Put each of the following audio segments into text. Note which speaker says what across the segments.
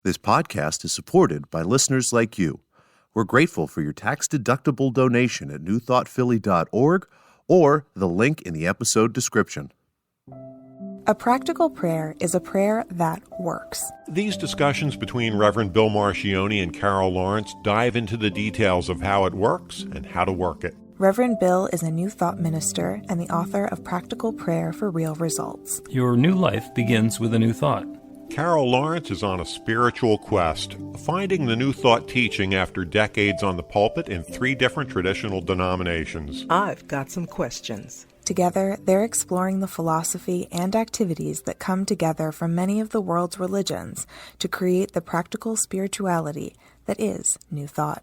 Speaker 1: This podcast is supported by listeners like you. We're grateful for your tax-deductible donation at newthoughtphilly.org or the link in the episode description.
Speaker 2: A practical prayer is a prayer that works.
Speaker 3: These discussions between Reverend Bill Marcioni and Carol Lawrence dive into the details of how it works and how to work it.
Speaker 2: Reverend Bill is a New Thought minister and the author of Practical Prayer for Real Results.
Speaker 4: Your new life begins with a new thought.
Speaker 3: Carol Lawrence is on a spiritual quest, finding the New Thought teaching after decades on the pulpit in 3 different traditional denominations.
Speaker 5: I've got some questions.
Speaker 2: Together, they're exploring the philosophy and activities that come together from many of the world's religions to create the practical spirituality that is New Thought.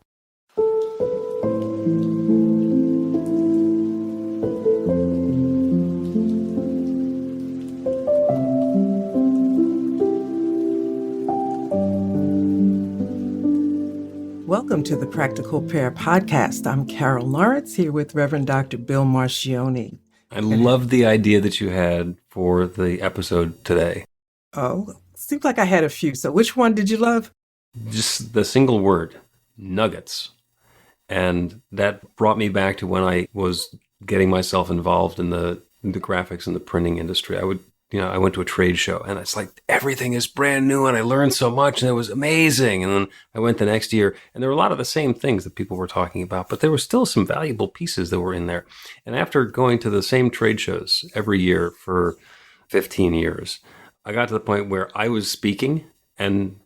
Speaker 5: Welcome to the Practical Prayer Podcast. I'm Carol Lawrence here with Reverend Dr. Bill Marcioni.
Speaker 4: I love the idea that you had for the episode today.
Speaker 5: Oh, seems like I had a few. So which one did you love?
Speaker 4: Just the single word, nuggets. And that brought me back to when I was getting myself involved in the graphics and the printing industry. I went to a trade show and it's like everything is brand new and I learned so much and it was amazing. And then I went the next year and there were a lot of the same things that people were talking about, but there were still some valuable pieces that were in there. And after going to the same trade shows every year for 15 years, I got to the point where I was speaking and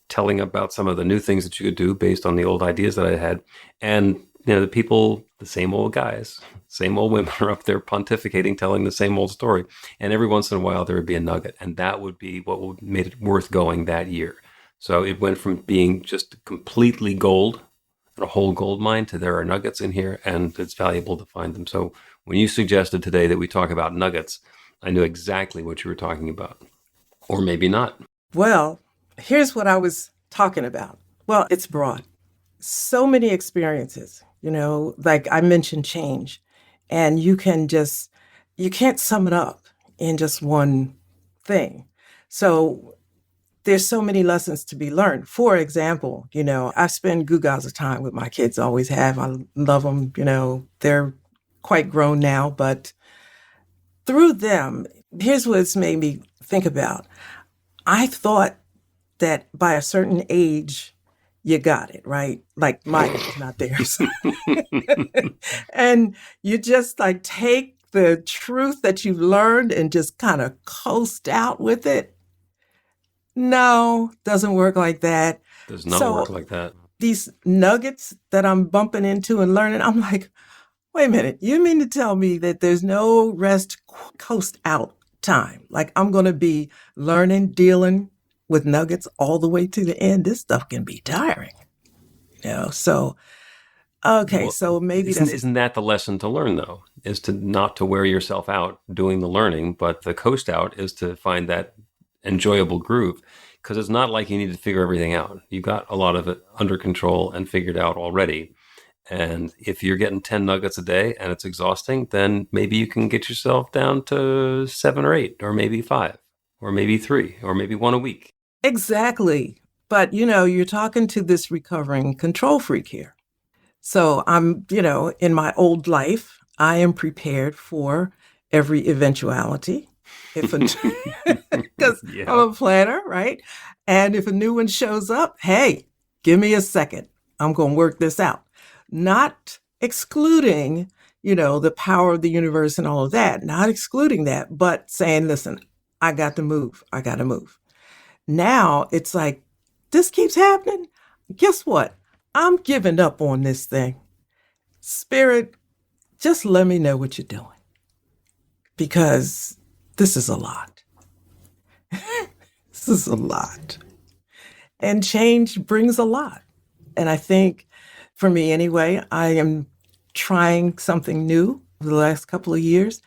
Speaker 4: telling about some of the new things that you could do based on the old ideas that I had. And the people, the same old guys, same old women are up there pontificating, telling the same old story. And every once in a while, there would be a nugget. And that would be what made it worth going that year. So it went from being just completely gold, a whole gold mine, to there are nuggets in here, and it's valuable to find them. So when you suggested today that we talk about nuggets, I knew exactly what you were talking about. Or maybe not.
Speaker 5: Well, here's what I was talking about. Well, it's broad. So many experiences. Like I mentioned change, and you can't sum it up in just one thing. So there's so many lessons to be learned. For example, I spend guggaws of time with my kids, always have. I love them. They're quite grown now, but through them, here's what it's made me think about. I thought that by a certain age, you got it, right? Like mine, not theirs. And you just take the truth that you've learned and just kind of coast out with it. No, doesn't work like that.
Speaker 4: Does not work like that.
Speaker 5: These nuggets that I'm bumping into and learning, I'm like, wait a minute, you mean to tell me that there's no rest, coast out time? Like I'm going to be learning, dealing with nuggets all the way to the end? This stuff can be tiring, So, okay, so maybe
Speaker 4: isn't that the lesson to learn though? Is to not to wear yourself out doing the learning, but the coast out is to find that enjoyable groove. Because it's not like you need to figure everything out. You got a lot of it under control and figured out already. And if you're getting 10 nuggets a day and it's exhausting, then maybe you can get yourself down to 7 or 8, or maybe 5, or maybe 3, or maybe 1 a week.
Speaker 5: Exactly. But, you're talking to this recovering control freak here. So I'm, in my old life, I am prepared for every eventuality. Because
Speaker 4: Yeah.
Speaker 5: I'm a planner, right? And if a new one shows up, hey, give me a second. I'm going to work this out. Not excluding, the power of the universe and all of that. Not excluding that, but saying, listen, I got to move. I got to move. Now it's like, this keeps happening. Guess what? I'm giving up on this thing. Spirit, just let me know what you're doing. Because this is a lot. This is a lot. And change brings a lot. And I think, for me anyway, I am trying something new for the last couple of years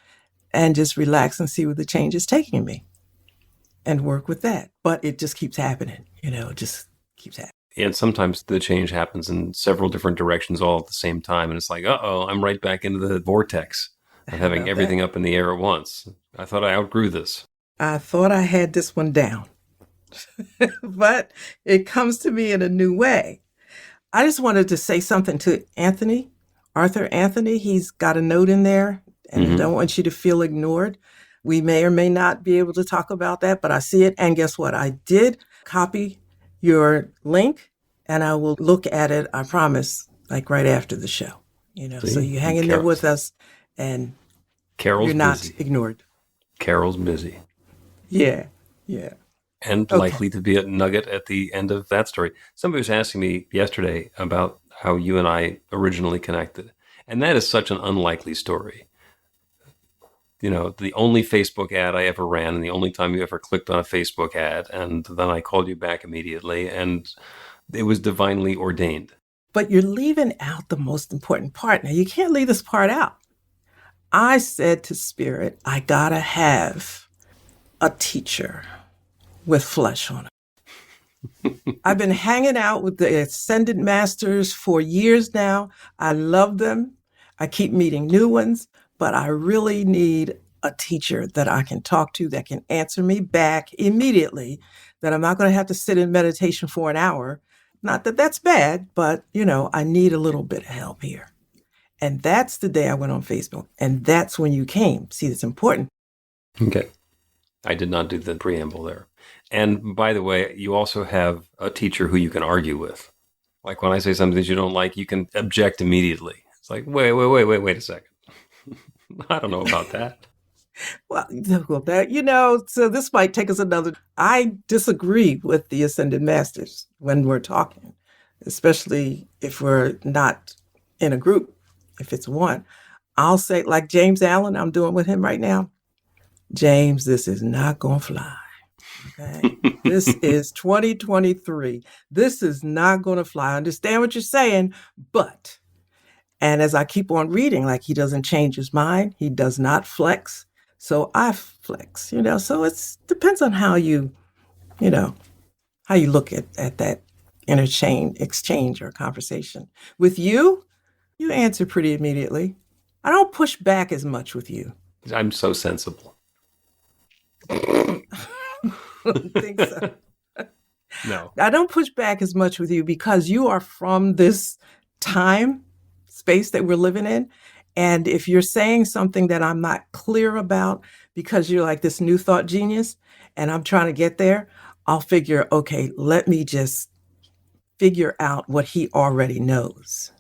Speaker 5: and just relax and see where the change is taking me. And work with that. But it just keeps happening, it just keeps happening.
Speaker 4: And sometimes the change happens in several different directions all at the same time. And it's like, I'm right back into the vortex of having everything up in the air at once. I thought I outgrew this.
Speaker 5: I thought I had this one down. but it comes to me in a new way. I just wanted to say something to Arthur Anthony. He's got a note in there, and I don't want you to feel ignored. We may or may not be able to talk about that, but I see it. And guess what? I did copy your link, and I will look at it, I promise, like right after the show. So you hang in there with us, and
Speaker 4: Carol's
Speaker 5: you're not
Speaker 4: busy.
Speaker 5: ignored.
Speaker 4: Carol's busy.
Speaker 5: Yeah.
Speaker 4: And
Speaker 5: Okay.
Speaker 4: likely to be a nugget at the end of that story. Somebody was asking me yesterday about how you and I originally connected. And that is such an unlikely story. The only Facebook ad I ever ran, and the only time you ever clicked on a Facebook ad, and then I called you back immediately, and it was divinely ordained.
Speaker 5: But you're leaving out the most important part. Now, you can't leave this part out. I said to Spirit, I gotta have a teacher with flesh on it. I've been hanging out with the Ascended Masters for years now. I love them. I keep meeting new ones, but I really need a teacher that I can talk to that can answer me back immediately, that I'm not going to have to sit in meditation for an hour. Not that that's bad, but, I need a little bit of help here. And that's the day I went on Facebook. And that's when you came. See, it's important.
Speaker 4: Okay. I did not do the preamble there. And by the way, you also have a teacher who you can argue with. Like when I say something that you don't like, you can object immediately. It's like, wait a second. I don't know about that.
Speaker 5: Well, so this might take us I disagree with the Ascended Masters when we're talking, especially if we're not in a group. If it's one, I'll say, like James Allen, I'm doing with him right now. James, this is not going to fly. Okay. This is 2023. This is not going to fly. I understand what you're saying, but, and as I keep on reading, like he doesn't change his mind. He does not flex. So I flex, so it's depends on how you look at that exchange or conversation. With you answer pretty immediately. I don't push back as much with you.
Speaker 4: I'm so sensible.
Speaker 5: I don't think so.
Speaker 4: No.
Speaker 5: I don't push back as much with you because you are from this time space that we're living in. And if you're saying something that I'm not clear about because you're like this new thought genius and I'm trying to get there, I'll figure, okay, let me just figure out what he already knows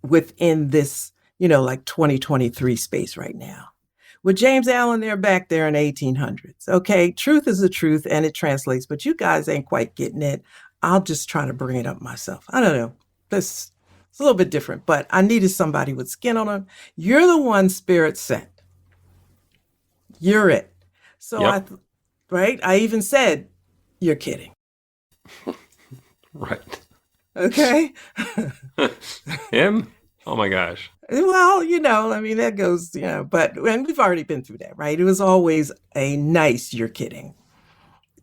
Speaker 5: within this, like 2023 space right now. With James Allen, they're back there in the 1800s. Okay, truth is the truth and it translates, but you guys ain't quite getting it. I'll just try to bring it up myself. I don't know. It's a little bit different, but I needed somebody with skin on them. You're the one Spirit sent. You're it. So
Speaker 4: Yep.
Speaker 5: right? I even said, you're kidding.
Speaker 4: Right.
Speaker 5: Okay.
Speaker 4: Him? Oh my gosh.
Speaker 5: Well, that goes, and we've already been through that, right? It was always a nice, you're kidding.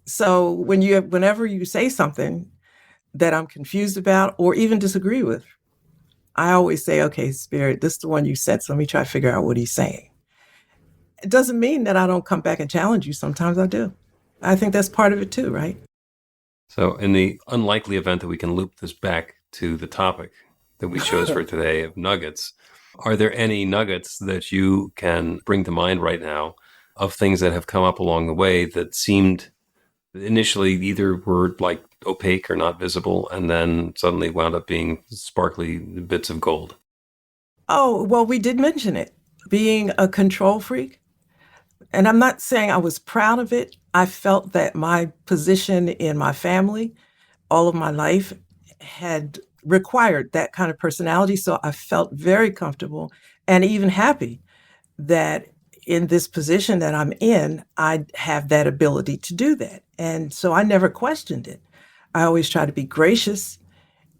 Speaker 5: So whenever you say something that I'm confused about or even disagree with, I always say, okay, Spirit, this is the one you sent, so let me try to figure out what he's saying. It doesn't mean that I don't come back and challenge you. Sometimes I do. I think that's part of it too, right?
Speaker 4: So in the unlikely event that we can loop this back to the topic that we chose for today of nuggets, are there any nuggets that you can bring to mind right now of things that have come up along the way that seemed initially either were like opaque or not visible and then suddenly wound up being sparkly bits of gold?
Speaker 5: Oh, well, we did mention it, being a control freak. And I'm not saying I was proud of it. I felt that my position in my family all of my life had required that kind of personality. So I felt very comfortable and even happy that in this position that I'm in, I have that ability to do that. And so I never questioned it. I always try to be gracious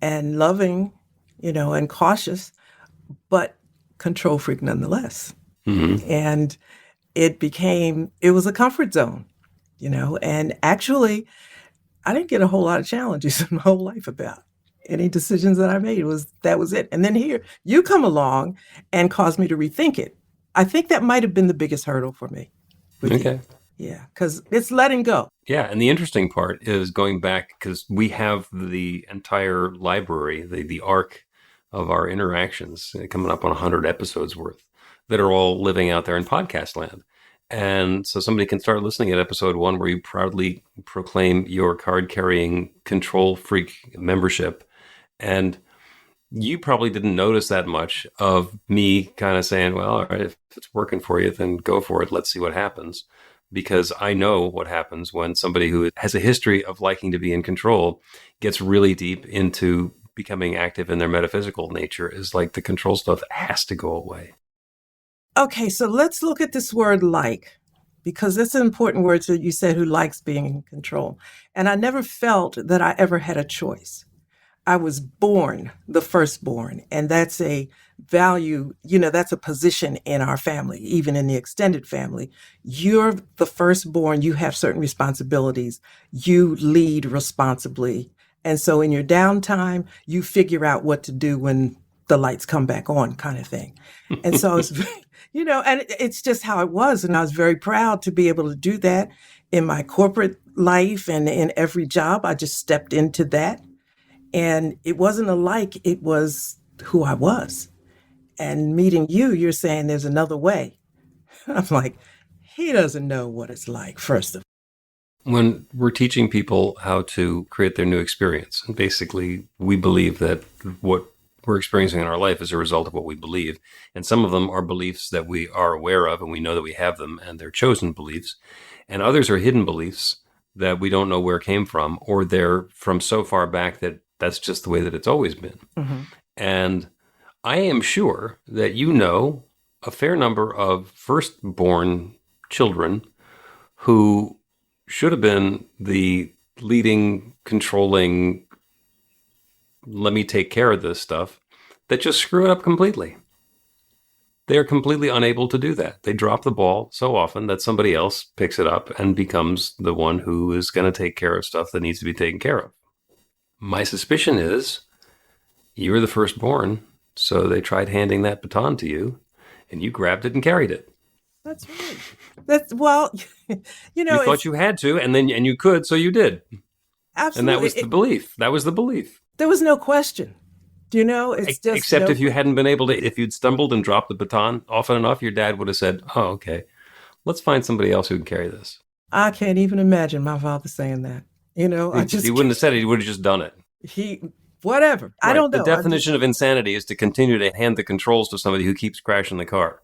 Speaker 5: and loving, and cautious, but control freak nonetheless.
Speaker 4: Mm-hmm.
Speaker 5: And it was a comfort zone, and actually I didn't get a whole lot of challenges in my whole life about any decisions that I made. That was it. And then here you come along and caused me to rethink it. I think that might have been the biggest hurdle for me.
Speaker 4: Okay.
Speaker 5: Yeah, because it's letting go.
Speaker 4: Yeah, and the interesting part is going back because we have the entire library, the arc of our interactions coming up on 100 episodes worth that are all living out there in podcast land. And so somebody can start listening at episode 1 where you proudly proclaim your card-carrying control freak membership. And you probably didn't notice that much of me kind of saying, well, all right, if it's working for you, then go for it. Let's see what happens. Because I know what happens when somebody who has a history of liking to be in control gets really deep into becoming active in their metaphysical nature. Is like the control stuff has to go away.
Speaker 5: Okay, so let's look at this word like, because it's an important word. So you said who likes being in control. And I never felt that I ever had a choice. I was born the firstborn, and that's a value, that's a position in our family, even in the extended family. You're the firstborn, you have certain responsibilities, you lead responsibly. And so in your downtime, you figure out what to do when the lights come back on, kind of thing. And so it's, and it's just how it was. And I was very proud to be able to do that in my corporate life and in every job. I just stepped into that. And it wasn't a like, it was who I was. And meeting you, you're saying there's another way. I'm like, he doesn't know what it's like, first of all.
Speaker 4: When we're teaching people how to create their new experience, and basically we believe that what we're experiencing in our life is a result of what we believe. And some of them are beliefs that we are aware of and we know that we have them and they're chosen beliefs. And others are hidden beliefs that we don't know where came from, or they're from so far back that that's just the way that it's always been. Mm-hmm. And I am sure that you know a fair number of firstborn children who should have been the leading, controlling, let me take care of this stuff, that just screw it up completely. They're completely unable to do that. They drop the ball so often that somebody else picks it up and becomes the one who is going to take care of stuff that needs to be taken care of. My suspicion is you were the firstborn, so they tried handing that baton to you, and you grabbed it and carried it.
Speaker 5: That's right. You
Speaker 4: thought you had to, and you could, so you did.
Speaker 5: Absolutely.
Speaker 4: And that was the belief. That was the belief.
Speaker 5: There was no question. It's just
Speaker 4: except if you hadn't been able to, if you'd stumbled and dropped the baton often enough, your dad would have said, "Oh, okay, let's find somebody else who can carry this."
Speaker 5: I can't even imagine my father saying that.
Speaker 4: He wouldn't have said it. He would have just done it.
Speaker 5: Whatever. Right. I don't know.
Speaker 4: The definition of insanity is to continue to hand the controls to somebody who keeps crashing the car.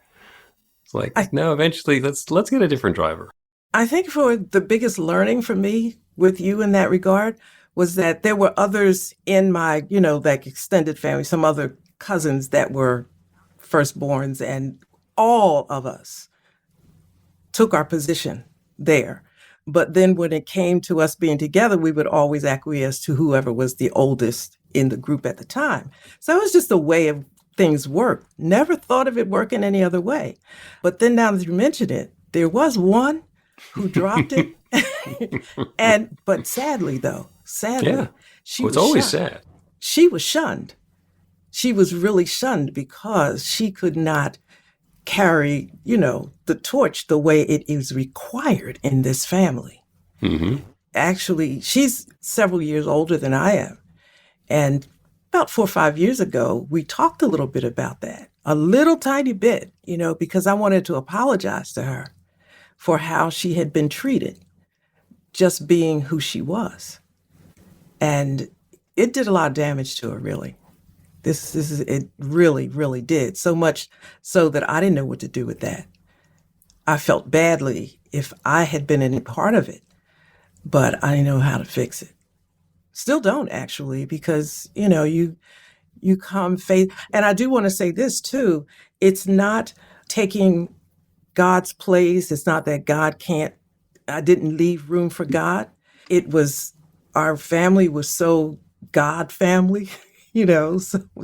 Speaker 4: It's like, no, eventually let's get a different driver.
Speaker 5: I think for the biggest learning for me with you in that regard was that there were others in my, like extended family, some other cousins that were firstborns, and all of us took our position there. But then when it came to us being together, we would always acquiesce to whoever was the oldest in the group at the time. So it was just a way of things worked. Never thought of it working any other way. But then now that you mention it, there was one who dropped it. But sadly,
Speaker 4: yeah.
Speaker 5: She
Speaker 4: was
Speaker 5: shunned.
Speaker 4: always sad.
Speaker 5: She was shunned. She was really shunned because she could not carry, the torch the way it is required in this family.
Speaker 4: Mm-hmm.
Speaker 5: Actually, she's several years older than I am. And about 4 or 5 years ago, we talked a little bit about that, a little tiny bit, because I wanted to apologize to her for how she had been treated, just being who she was. And it did a lot of damage to her, really. It really, really did. So much so that I didn't know what to do with that. I felt badly if I had been any part of it, but I didn't know how to fix it. Still don't, actually, because, you come faith. And I do want to say this too. It's not taking God's place. It's not that I didn't leave room for God. It was, our family was so God family,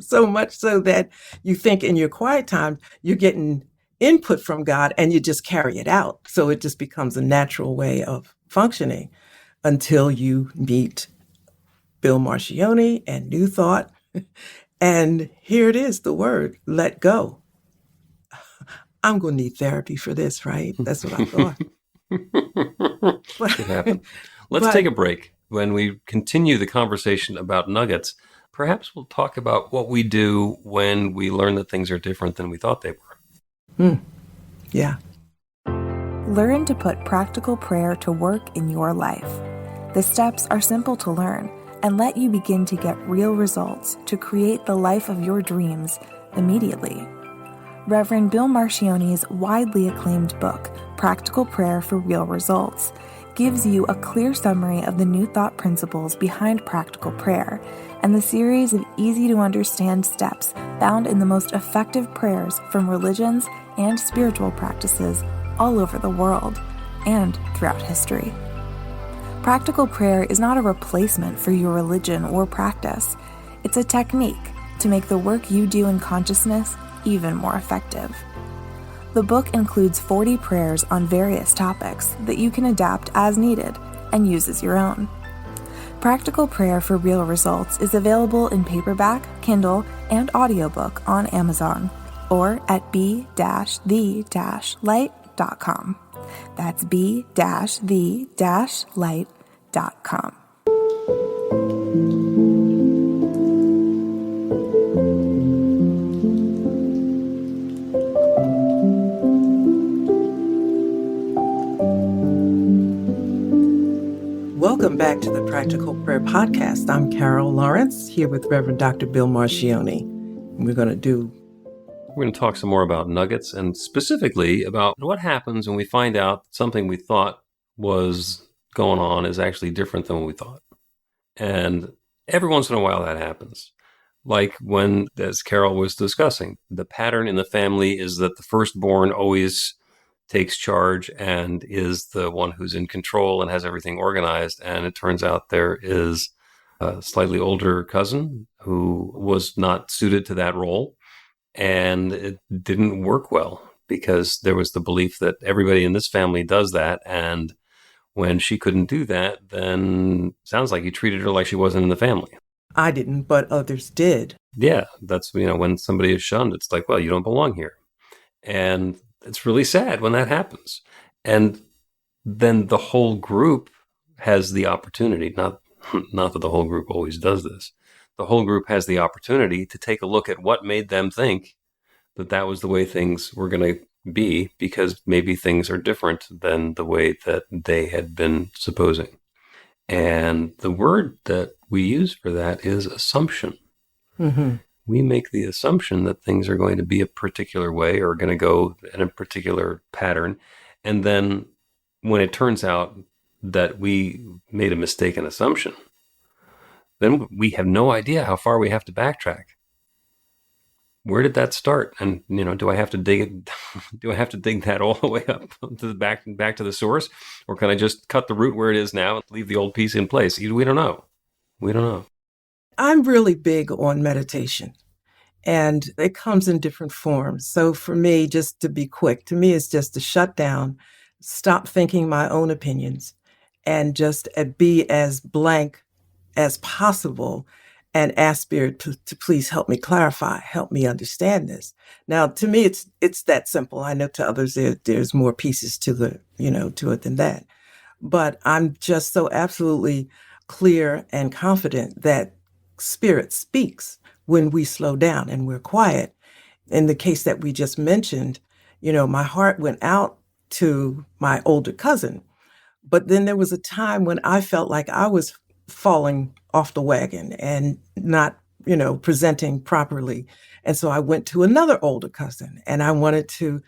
Speaker 5: so much so that you think in your quiet time, you're getting input from God and you just carry it out. So it just becomes a natural way of functioning until you meet Bill Marcioni and New Thought. And here it is, the word, let go. I'm going to need therapy for this, right? That's what I thought.
Speaker 4: It happened. Let's
Speaker 5: But
Speaker 4: take a break. When we continue the conversation about nuggets, perhaps we'll talk about what we do when we learn that things are different than we thought they were.
Speaker 5: yeah,
Speaker 2: Learn to put practical prayer to work in your life. The steps are simple to learn and let you begin to get real results to create the life of your dreams immediately. Reverend Bill Marcione's widely acclaimed book, Practical Prayer for Real Results, gives you a clear summary of the New Thought principles behind practical prayer and the series of easy-to-understand steps found in the most effective prayers from religions and spiritual practices all over the world and throughout history. Practical prayer is not a replacement for your religion or practice. It's a technique to make the work you do in consciousness even more effective. The book includes 40 prayers on various topics that you can adapt as needed and use as your own. Practical Prayer for Real Results is available in paperback, Kindle, and audiobook on Amazon or at b-the-light.com. That's b-the-light.com.
Speaker 5: welcome back to the Practical Prayer Podcast. I'm Carol Lawrence, here with Reverend Dr. Bill Marcione. We're going to
Speaker 4: talk some more about nuggets and specifically about what happens when we find out something we thought was going on is actually different than what we thought. And every once in a while that happens. Like when, as Carol was discussing, the pattern in the family is that the firstborn always takes charge and is the one who's in control and has everything organized. And it turns out there is a slightly older cousin who was not suited to that role. And it didn't work well because there was the belief that everybody in this family does that. And when she couldn't do that, then sounds like he treated her like she wasn't in the family.
Speaker 5: I didn't, but others did.
Speaker 4: Yeah, that's, when somebody is shunned, it's like, well, you don't belong here. And it's really sad when that happens. And then the whole group has the opportunity, not that the whole group always does this, the whole group has the opportunity to take a look at what made them think that that was the way things were going to be, because maybe things are different than the way that they had been supposing. And the word that we use for that is assumption.
Speaker 5: Mm-hmm.
Speaker 4: We make the assumption that things are going to be a particular way or going to go in a particular pattern. And then when it turns out that we made a mistaken assumption, then we have no idea how far we have to backtrack. Where did that start? And, do I have to dig it? Do I have to dig that all the way up to the back to the source? Or can I just cut the root where it is now and leave the old piece in place? We don't know. We don't know.
Speaker 5: I'm really big on meditation, and it comes in different forms. So for me, just to be quick, to me, it's just to shut down, stop thinking my own opinions, and just be as blank as possible and ask Spirit to please help me clarify, help me understand this. Now, to me, it's that simple. I know to others there's more pieces to to it than that. But I'm just so absolutely clear and confident that Spirit speaks when we slow down and we're quiet. In the case that we just mentioned, my heart went out to my older cousin. But then there was a time when I felt like I was falling off the wagon and not, presenting properly. And so I went to another older cousin and I wanted to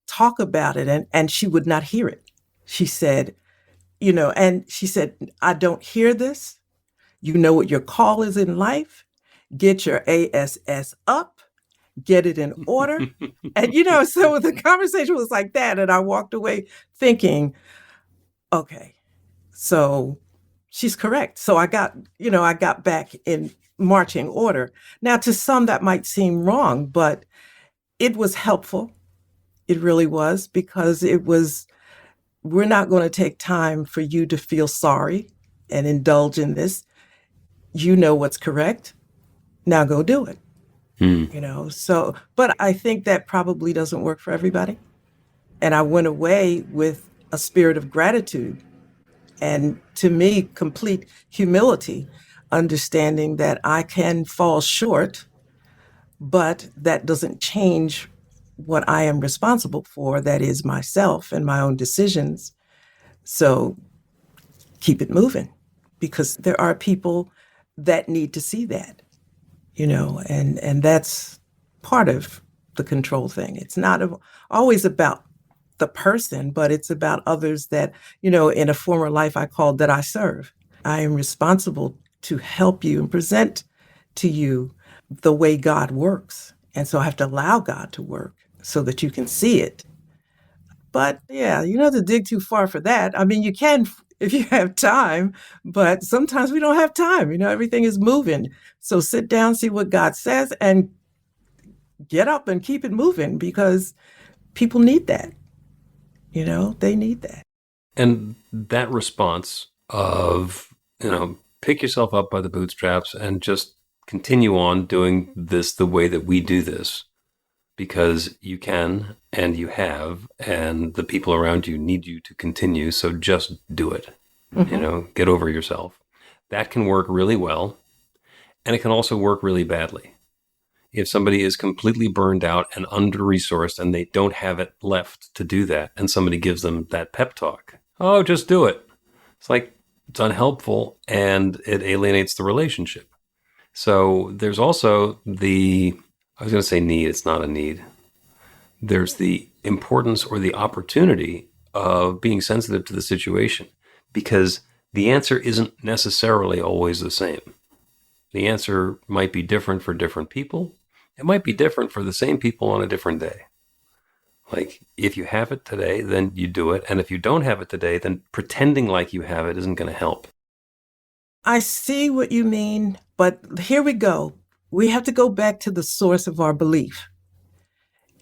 Speaker 5: talk about it, and she would not hear it. She said, I don't hear this. You know what your call is in life. Get your ASS up, get it in order. And, so the conversation was like that. And I walked away thinking, okay, so she's correct. So I got back in marching order. Now, to some that might seem wrong, but it was helpful. It really was, because we're not going to take time for you to feel sorry and indulge in this. You know what's correct. Now go do it. But I think that probably doesn't work for everybody. And I went away with a spirit of gratitude. And to me, complete humility, understanding that I can fall short, but that doesn't change what I am responsible for, that is myself and my own decisions. So keep it moving, because there are people that need to see that, and that's part of the control thing. It's not always about the person, but it's about others that, in a former life I called that I serve. I am responsible to help you and present to you the way God works. And so I have to allow God to work so that you can see it. But yeah, you don't have to dig too far for that. I mean, you can if you have time, but sometimes we don't have time. Everything is moving. So sit down, see what God says, and get up and keep it moving, because people need that. They need that.
Speaker 4: And that response of, pick yourself up by the bootstraps and just continue on doing this the way that we do this, because you can and you have, and the people around you need you to continue. So just do it. Get over yourself. That can work really well. And it can also work really badly. If somebody is completely burned out and under-resourced and they don't have it left to do that, and somebody gives them that pep talk, oh, just do it. It's like, it's unhelpful and it alienates the relationship. So there's also I was going to say need, it's not a need. There's the importance or the opportunity of being sensitive to the situation, because the answer isn't necessarily always the same. The answer might be different for different people. It might be different for the same people on a different day. Like, if you have it today, then you do it. And if you don't have it today, then pretending like you have it isn't going to help.
Speaker 5: I see what you mean, but here we go. We have to go back to the source of our belief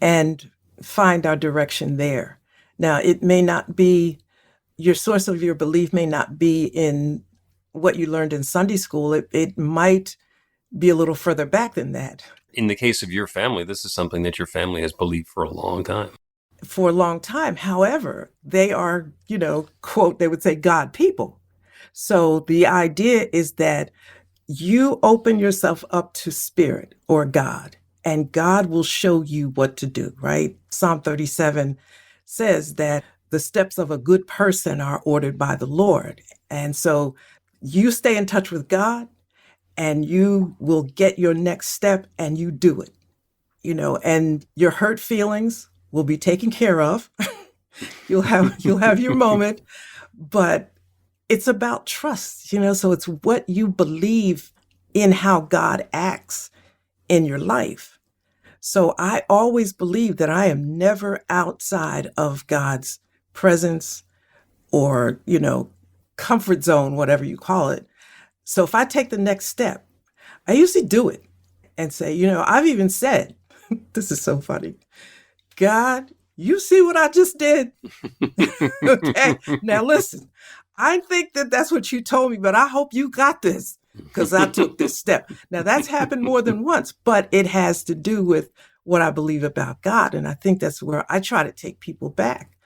Speaker 5: and find our direction there. Now, it may not be, your source of your belief may not be in what you learned in Sunday school. It might be a little further back than that.
Speaker 4: In the case of your family, this is something that your family has believed for a long time.
Speaker 5: For a long time. However, they are, quote, they would say God people. So the idea is that you open yourself up to spirit or God, and God will show you what to do, right? Psalm 37 says that the steps of a good person are ordered by the Lord. And so you stay in touch with God, and you will get your next step, and you do it, and your hurt feelings will be taken care of. You'll have your moment, but it's about trust, so it's what you believe in how God acts in your life. So I always believe that I am never outside of God's presence or, comfort zone, whatever you call it. So if I take the next step, I usually do it and say, I've even said, this is so funny, God, you see what I just did? Okay, now listen, I think that that's what you told me, but I hope you got this because I took this step. Now that's happened more than once, but it has to do with what I believe about God. And I think that's where I try to take people back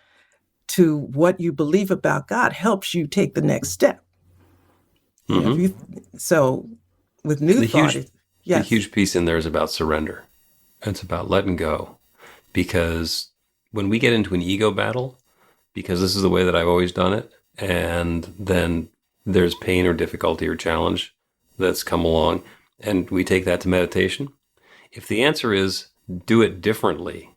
Speaker 5: to what you believe about God helps you take the next step. So with New Thought,
Speaker 4: the huge piece in there is about surrender. It's about letting go, because when we get into an ego battle, because this is the way that I've always done it, and then there's pain or difficulty or challenge that's come along, and we take that to meditation. If the answer is do it differently,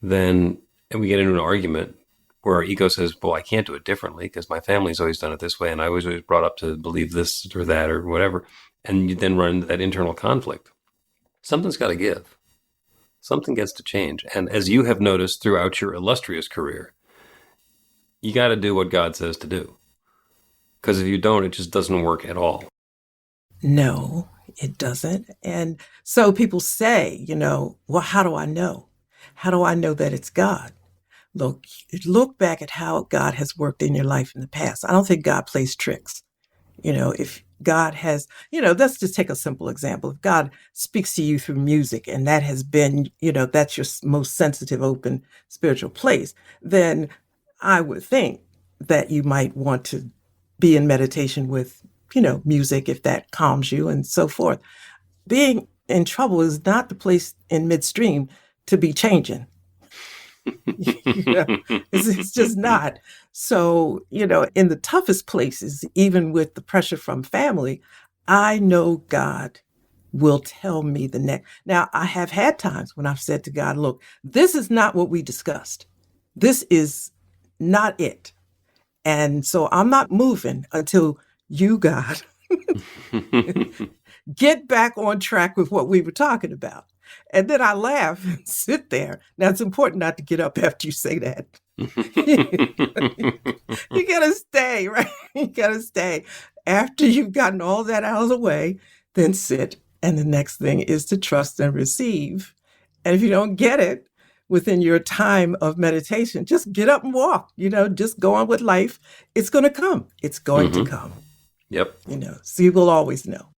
Speaker 4: then, and we get into an argument where our ego says, well, I can't do it differently because my family's always done it this way, and I was always brought up to believe this or that or whatever, and you then run into that internal conflict. Something's got to give. Something gets to change. And as you have noticed throughout your illustrious career, you got to do what God says to do. Because if you don't, it just doesn't work at all.
Speaker 5: No, it doesn't. And so people say, well, how do I know? How do I know that it's God? Look back at how God has worked in your life in the past. I don't think God plays tricks. If God has, let's just take a simple example. If God speaks to you through music and that has been, that's your most sensitive, open spiritual place, then I would think that you might want to be in meditation with, music if that calms you and so forth. Being in trouble is not the place in midstream to be changing. It's just not. So, in the toughest places, even with the pressure from family, I know God will tell me the next. Now, I have had times when I've said to God, look, this is not what we discussed. This is not it. And so I'm not moving until you, God, get back on track with what we were talking about. And then I laugh and sit there. Now, it's important not to get up after you say that. You got to stay, right? You got to stay. After you've gotten all that out of the way, then sit. And the next thing is to trust and receive. And if you don't get it within your time of meditation, just get up and walk, just go on with life. It's going to come. It's going to come.
Speaker 4: Yep.
Speaker 5: So you will always know.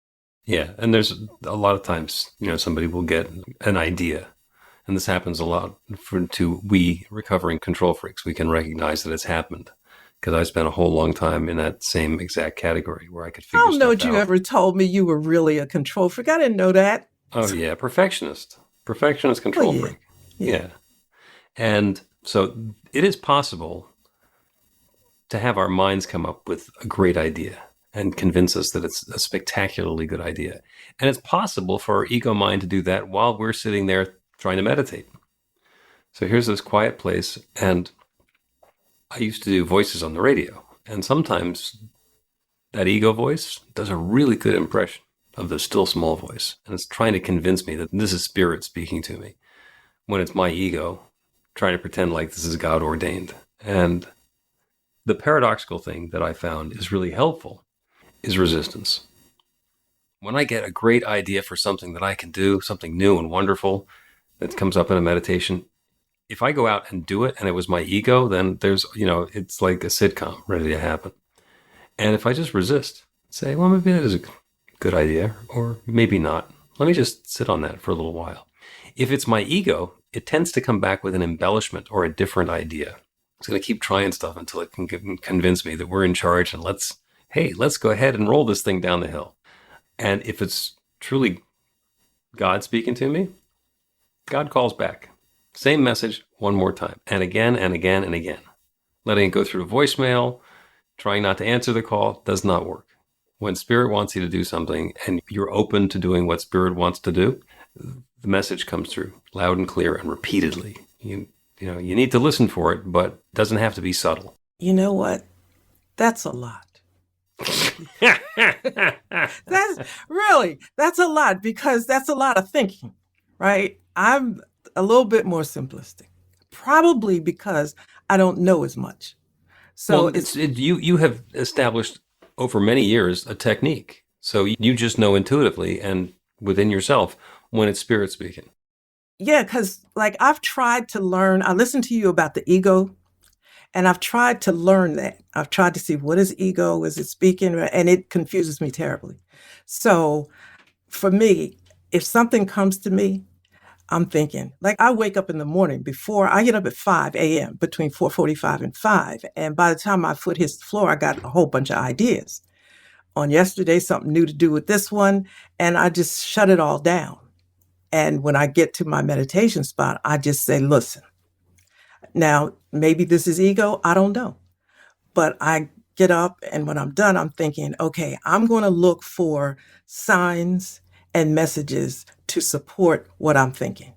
Speaker 4: Yeah. And there's a lot of times, somebody will get an idea. And this happens a lot to we recovering control freaks. We can recognize that it's happened. Because I spent a whole long time in that same exact category where I could figure stuff out.
Speaker 5: I don't know that you ever told me you were really a control freak. I didn't know that.
Speaker 4: Oh, yeah. Perfectionist control freak. Yeah. And so it is possible to have our minds come up with a great idea and convince us that it's a spectacularly good idea. And it's possible for our ego mind to do that while we're sitting there trying to meditate. So here's this quiet place, and I used to do voices on the radio, and sometimes that ego voice does a really good impression of the still small voice, and it's trying to convince me that this is spirit speaking to me, when it's my ego trying to pretend like this is God ordained. And the paradoxical thing that I found is really helpful is resistance. When I get a great idea for something that I can do, something new and wonderful that comes up in a meditation, if I go out and do it and it was my ego, then there's, it's like a sitcom ready to happen. And if I just resist, say, well, maybe that is a good idea, or maybe not. Let me just sit on that for a little while. If it's my ego, it tends to come back with an embellishment or a different idea. It's going to keep trying stuff until it can convince me that we're in charge and let's go ahead and roll this thing down the hill. And if it's truly God speaking to me, God calls back. Same message one more time, and again and again and again. Letting it go through voicemail, trying not to answer the call, does not work. When Spirit wants you to do something and you're open to doing what Spirit wants to do, the message comes through loud and clear and repeatedly. You need to listen for it, but it doesn't have to be subtle.
Speaker 5: You know what? That's a lot. That's a lot, because that's a lot of thinking, right? I'm a little bit more simplistic, probably because I don't know as much. So
Speaker 4: you have established over many years a technique. So you just know intuitively and within yourself when it's Spirit speaking.
Speaker 5: Yeah, because I've tried to learn. I listened to you about the ego, and I've tried to learn that. I've tried to see what is ego, is it speaking, and it confuses me terribly. So for me, if something comes to me, I'm thinking, I wake up in the morning before I get up at 5 a.m., between 4:45 and 5. And by the time my foot hits the floor, I got a whole bunch of ideas. On yesterday, something new to do with this one, and I just shut it all down. And when I get to my meditation spot, I just say, listen, now, maybe this is ego, I don't know. But I get up, and when I'm done, I'm thinking, okay, I'm going to look for signs and messages to support what I'm thinking.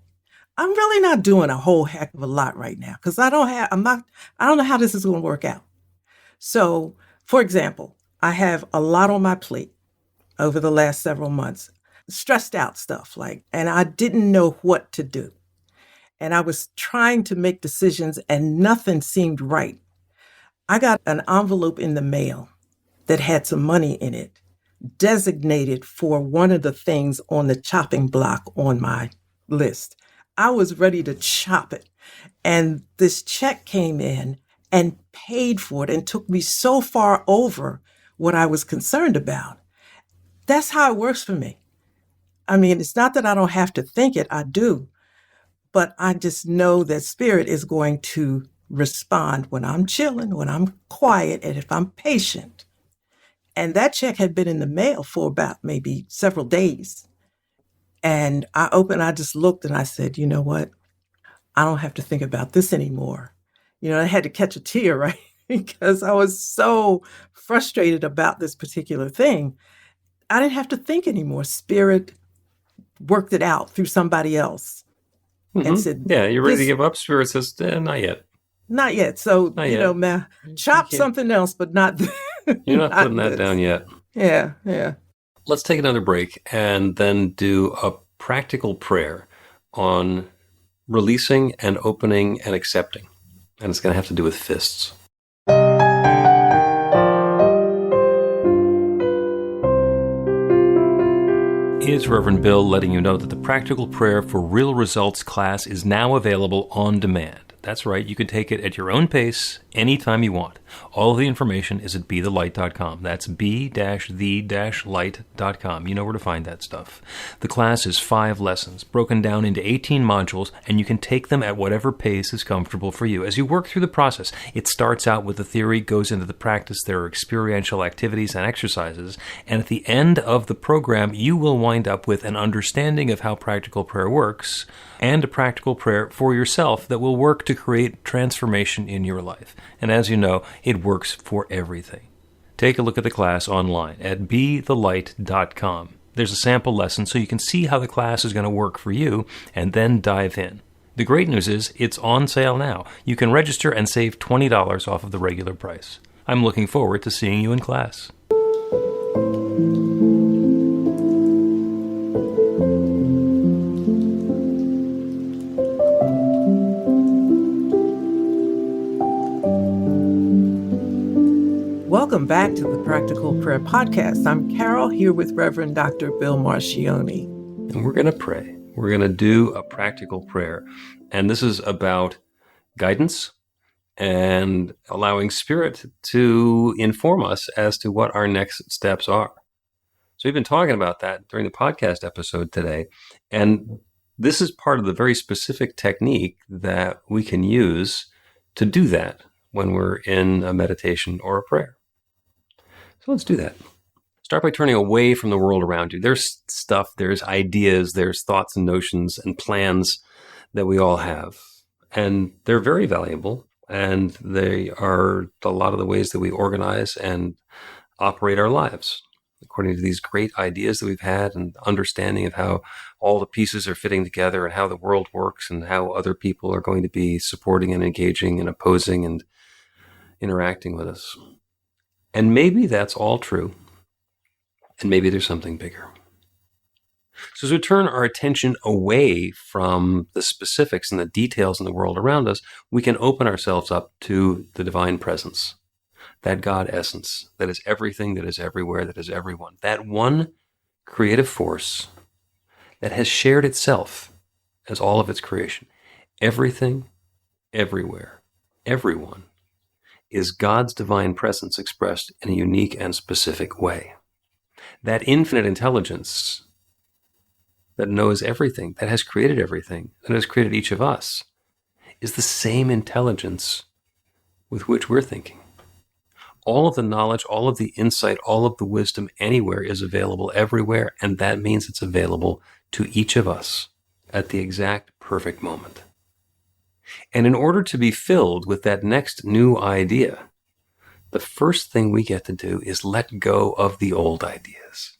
Speaker 5: I'm really not doing a whole heck of a lot right now, because I don't know how this is going to work out. So, for example, I have a lot on my plate over the last several months, stressed out stuff, and I didn't know what to do. And I was trying to make decisions and nothing seemed right. I got an envelope in the mail that had some money in it, designated for one of the things on the chopping block on my list. I was ready to chop it. And this check came in and paid for it and took me so far over what I was concerned about. That's how it works for me. I mean, it's not that I don't have to think it, I do. But I just know that Spirit is going to respond when I'm chilling, when I'm quiet, and if I'm patient. And that check had been in the mail for about maybe several days. And I just looked and I said, you know what? I don't have to think about this anymore. I had to catch a tear, right? Because I was so frustrated about this particular thing. I didn't have to think anymore. Spirit worked it out through somebody else and said,
Speaker 4: yeah, you're ready to give up? Spirit says, not yet.
Speaker 5: Not yet. So,
Speaker 4: Not yet.
Speaker 5: Man, chop something else, but not
Speaker 4: You're not putting that down yet.
Speaker 5: Yeah.
Speaker 4: Let's take another break and then do a practical prayer on releasing and opening and accepting. And it's going to have to do with fists. It's Reverend Bill letting you know that the Practical Prayer for Real Results class is now available on demand. That's right, you can take it at your own pace, anytime you want. All of the information is at BeTheLight.com. That's B-the-light.com. You know where to find that stuff. The class is 5 lessons, broken down into 18 modules, and you can take them at whatever pace is comfortable for you. As you work through the process, it starts out with the theory, goes into the practice, there are experiential activities and exercises, and at the end of the program, you will wind up with an understanding of how practical prayer works, and a practical prayer for yourself that will work to create transformation in your life. And as you know, it works for everything. Take a look at the class online at BeTheLight.com. There's a sample lesson so you can see how the class is going to work for you and then dive in. The great news is it's on sale now. You can register and save $20 off of the regular price. I'm looking forward to seeing you in class.
Speaker 5: Welcome back to the Practical Prayer Podcast. I'm Carol, here with Reverend Dr. Bill Marcioni.
Speaker 4: And we're going to pray. We're going to do a practical prayer. And this is about guidance and allowing Spirit to inform us as to what our next steps are. So we've been talking about that during the podcast episode today. And this is part of the very specific technique that we can use to do that when we're in a meditation or a prayer. So let's do that. Start by turning away from the world around you. There's stuff, there's ideas, there's thoughts and notions and plans that we all have. And they're very valuable. And they are a lot of the ways that we organize and operate our lives, according to these great ideas that we've had and understanding of how all the pieces are fitting together and how the world works and how other people are going to be supporting and engaging and opposing and interacting with us. And maybe that's all true. And maybe there's something bigger. So as we turn our attention away from the specifics and the details in the world around us, we can open ourselves up to the divine presence, that God essence, that is everything, that is everywhere, that is everyone. That one creative force that has shared itself as all of its creation. Everything, everywhere, everyone is God's divine presence expressed in a unique and specific way. That infinite intelligence that knows everything, that has created everything, that has created each of us, is the same intelligence with which we're thinking. All of the knowledge, all of the insight, all of the wisdom anywhere is available everywhere, and that means it's available to each of us at the exact perfect moment. And in order to be filled with that next new idea, the first thing we get to do is let go of the old ideas.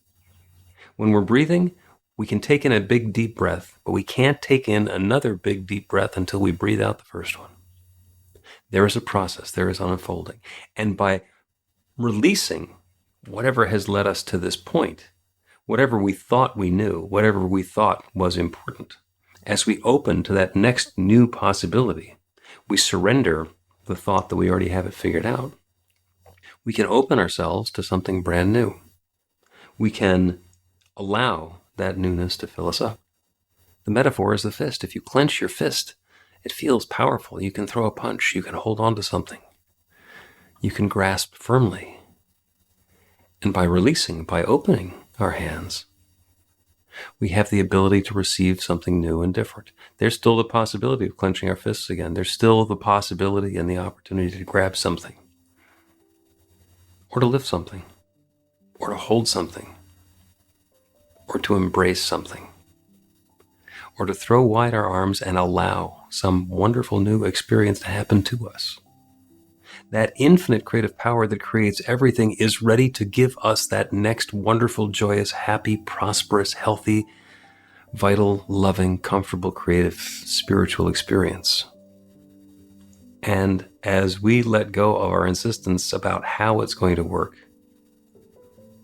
Speaker 4: When we're breathing, we can take in a big deep breath, but we can't take in another big deep breath until we breathe out the first one. There is a process, there is an unfolding. And by releasing whatever has led us to this point, whatever we thought we knew, whatever we thought was important, as we open to that next new possibility, we surrender the thought that we already have it figured out. We can open ourselves to something brand new. We can allow that newness to fill us up. The metaphor is the fist. If you clench your fist, it feels powerful. You can throw a punch. You can hold on to something. You can grasp firmly. And by releasing, by opening our hands, We have the ability to receive something new and different. There's still the possibility of clenching our fists again. There's still the possibility and the opportunity to grab something, or to lift something, or to hold something, or to embrace something, or to throw wide our arms and allow some wonderful new experience to happen to us. That infinite creative power that creates everything is ready to give us that next wonderful, joyous, happy, prosperous, healthy, vital, loving, comfortable, creative, spiritual experience. And as we let go of our insistence about how it's going to work,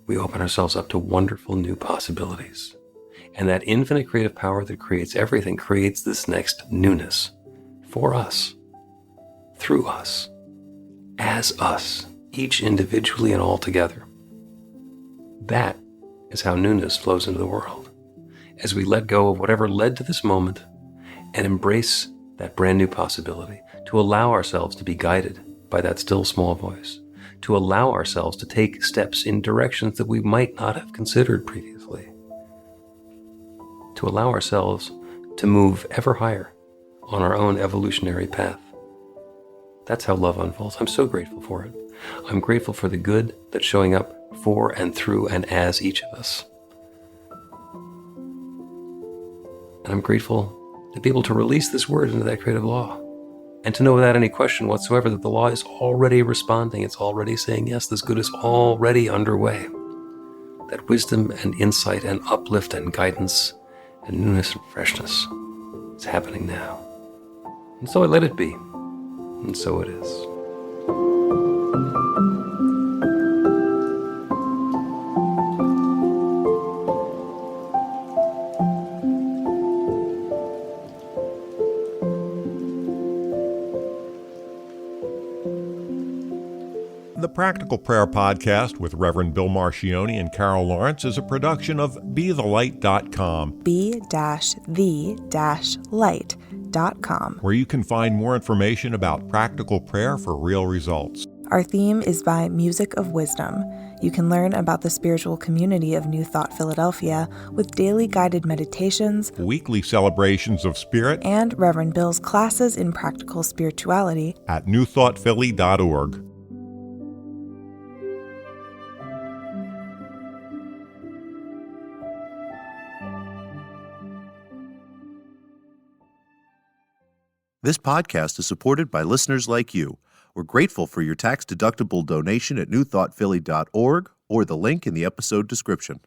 Speaker 4: we open ourselves up to wonderful new possibilities. And that infinite creative power that creates everything creates this next newness for us, through us, as us, each individually and all together. That is how newness flows into the world, as we let go of whatever led to this moment and embrace that brand new possibility, to allow ourselves to be guided by that still small voice, to allow ourselves to take steps in directions that we might not have considered previously, to allow ourselves to move ever higher on our own evolutionary path. That's how love unfolds. I'm so grateful for it. I'm grateful for the good that's showing up for and through and as each of us. And I'm grateful to be able to release this word into that creative law, and to know without any question whatsoever that the law is already responding. It's already saying, yes, this good is already underway. That wisdom and insight and uplift and guidance and newness and freshness is happening now. And so I let it be. And so it is.
Speaker 3: The Practical Prayer Podcast with Reverend Bill Marcioni and Carol Lawrence is a production of BeTheLight.com.
Speaker 2: be-the-light.com.
Speaker 3: where you can find more information about practical prayer for real results.
Speaker 2: Our theme is by Music of Wisdom. You can learn about the spiritual community of New Thought Philadelphia with daily guided meditations,
Speaker 3: Weekly celebrations of spirit
Speaker 2: and Reverend Bill's classes in practical spirituality
Speaker 3: at newthoughtphilly.org.
Speaker 1: This podcast is supported by listeners like you. We're grateful for your tax-deductible donation at newthoughtphilly.org or the link in the episode description.